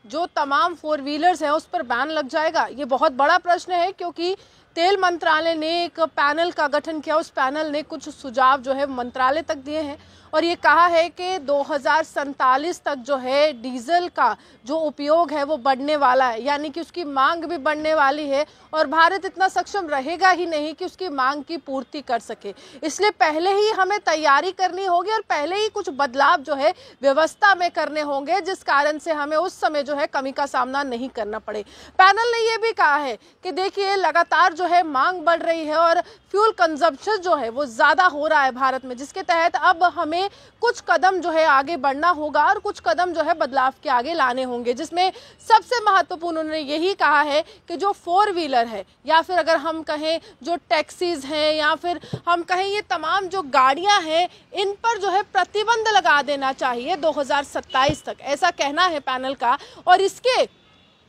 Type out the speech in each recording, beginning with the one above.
जो तमाम 4 व्हीलर्स हैं उस पर बैन लग जाएगा? ये बहुत बड़ा प्रश्न है, क्योंकि तेल मंत्रालय ने एक पैनल का गठन किया। उस पैनल ने कुछ सुझाव जो है मंत्रालय तक दिए हैं और ये कहा है कि 2047 तक जो है डीजल का जो उपयोग है वो बढ़ने वाला है, यानी कि उसकी मांग भी बढ़ने वाली है और भारत इतना सक्षम रहेगा ही नहीं कि उसकी मांग की पूर्ति कर सके। इसलिए पहले ही हमें तैयारी करनी होगी और पहले ही कुछ बदलाव जो है व्यवस्था में करने होंगे, जिस कारण से हमें उस समय जो है कमी का सामना नहीं करना पड़े। पैनल ने ये भी कहा है कि देखिए लगातार जो है मांग बढ़ रही है और फ्यूल कंजप्शन जो है वो ज़्यादा हो रहा है भारत में, जिसके तहत अब हमें कुछ कदम जो है आगे बढ़ना होगा और कुछ कदम जो है बदलाव के आगे लाने होंगे, जिसमें सबसे महत्वपूर्ण उन्होंने यही कहा है कि जो 4 व्हीलर है या फिर अगर हम कहें जो टैक्सीज हैं या फिर हम कहें ये तमाम जो गाड़ियां हैं, इन पर जो है प्रतिबंध लगा देना चाहिए 2027 तक, ऐसा कहना है पैनल का। और इसके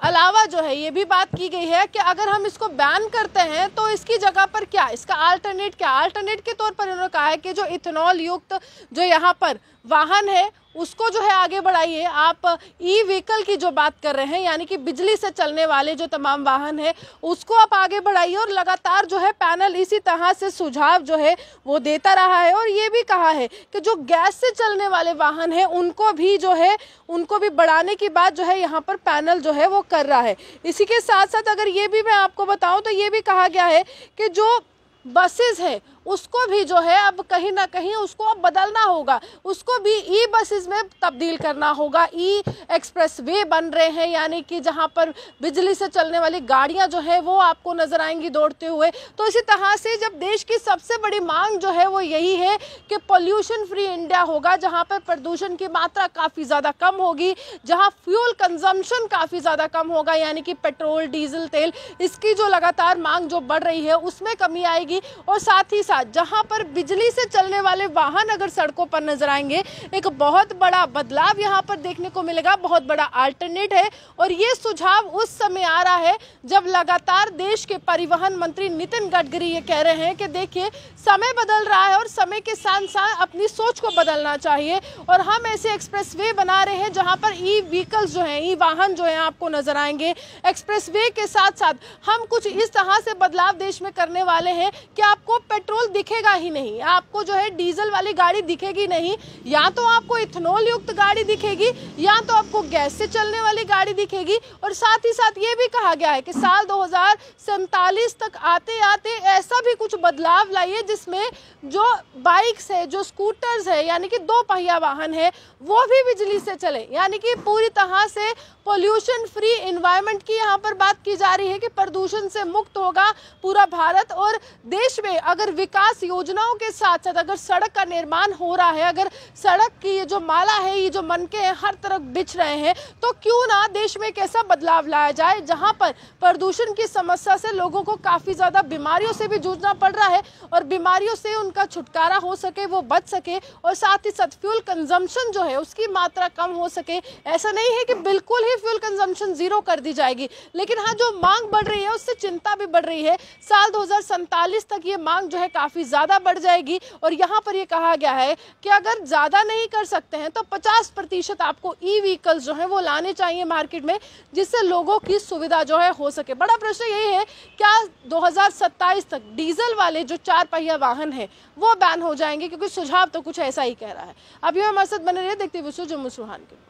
अलावा जो है ये भी बात की गई है कि अगर हम इसको बैन करते हैं तो इसकी जगह पर क्या, इसका अल्टरनेट क्या, अल्टरनेट के तौर पर उन्होंने कहा है कि जो इथेनॉल युक्त जो यहाँ पर वाहन है उसको जो है आगे बढ़ाइए। आप ई व्हीकल की जो बात कर रहे हैं, यानी कि बिजली से चलने वाले जो तमाम वाहन है उसको आप आगे बढ़ाइए। और लगातार जो है पैनल इसी तरह से सुझाव जो है वो देता रहा है और ये भी कहा है कि जो गैस से चलने वाले वाहन है उनको भी जो है उनको भी बढ़ाने की बात जो है यहाँ पर पैनल जो है वो कर रहा है। इसी के साथ साथ अगर ये भी मैं आपको बताऊं तो ये भी कहा गया है कि जो बसेस है उसको भी जो है अब कहीं ना कहीं उसको अब बदलना होगा, उसको भी ई बसेस में तब्दील करना होगा। ई एक्सप्रेस वे बन रहे हैं, यानी कि जहां पर बिजली से चलने वाली गाड़ियां जो है वो आपको नजर आएंगी दौड़ते हुए। तो इसी तरह से जब देश की सबसे बड़ी मांग जो है वो यही है कि पोल्यूशन फ्री इंडिया होगा, जहां पर प्रदूषण की मात्रा काफ़ी ज़्यादा कम होगी, जहाँ फ्यूल कंजम्पशन काफ़ी ज़्यादा कम होगा, यानी कि पेट्रोल डीजल तेल इसकी जो लगातार मांग जो बढ़ रही है उसमें कमी आएगी। और साथ ही जहां पर बिजली से चलने वाले वाहन अगर सड़कों पर नजर आएंगे, एक बहुत बड़ा बदलाव यहां पर देखने को मिलेगा, बहुत बड़ा अल्टरनेट है। और ये सुझाव उस समय आ रहा है जब लगातार देश के परिवहन मंत्री नितिन गडकरी ये कह रहे हैं कि देखिए समय बदल रहा है और समय के साथ साथ अपनी सोच को बदलना चाहिए और हम ऐसे एक्सप्रेस वे बना रहे हैं जहां पर ई व्हीकल्स जो हैं, ई वाहन जो हैं आपको नजर आएंगे। एक्सप्रेस वे के साथ साथ हम कुछ इस तरह से बदलाव देश में करने वाले हैं कि आपको पेट्रोल दिखेगा ही नहीं, आपको जो है डीजल वाली गाड़ी दिखेगी नहीं, या तो आपको इथेनॉल युक्त गाड़ी दिखेगी या तो आपको गैस से चलने वाली गाड़ी दिखेगी। और साथ ही साथ ये भी कहा गया है कि साल 2047 तक आते आते ऐसा भी कुछ बदलाव लाइए जिसमें जो बाइक्स है, जो स्कूटर्स है, यानी कि 2 पहिया वाहन है, वो भी बिजली से चले, यानी कि पूरी तरह से पोल्यूशन फ्री एनवायरनमेंट की यहाँ पर बात की जा रही है कि प्रदूषण से मुक्त होगा पूरा भारत। और देश में अगर विकास योजनाओं के साथ साथ अगर सड़क का निर्माण हो रहा है, अगर सड़क की ये जो माला है, ये जो मनके हैं हर तरफ बिछ रहे हैं, तो क्यों ना देश में एक ऐसा बदलाव लाया जाए जहां पर प्रदूषण की समस्या से लोगों को काफी ज्यादा बीमारियों से भी जूझना पड़ रहा है और बीमारियों से उनका छुटकारा हो सके, वो बच सके, और साथ ही साथ फ्यूल कंजम्पशन जो है उसकी मात्रा कम हो सके। ऐसा नहीं है कि बिल्कुल ही फ्यूल कंजम्पशन 0 कर दी जाएगी, लेकिन हाँ जो मांग बढ़ रही है उससे चिंता भी बढ़ रही है। साल 2047 तक ये मांग जो है काफी ज्यादा बढ़ जाएगी और यहाँ पर ये कहा गया है कि अगर ज्यादा नहीं कर सकते हैं तो 50% आपको ई व्हीकल्स जो है वो लाने चाहिए मार्केट में, जिससे लोगों की सुविधा जो है हो सके। बड़ा प्रश्न यही है, क्या 2027 तक डीजल वाले जो 4 पहिया वाहन है वो बैन हो जाएंगे, क्योंकि सुझाव तो कुछ ऐसा ही कह रहा है। अभी हमारे साथ बने रहे, देखते हुए जम्मू सुहान के।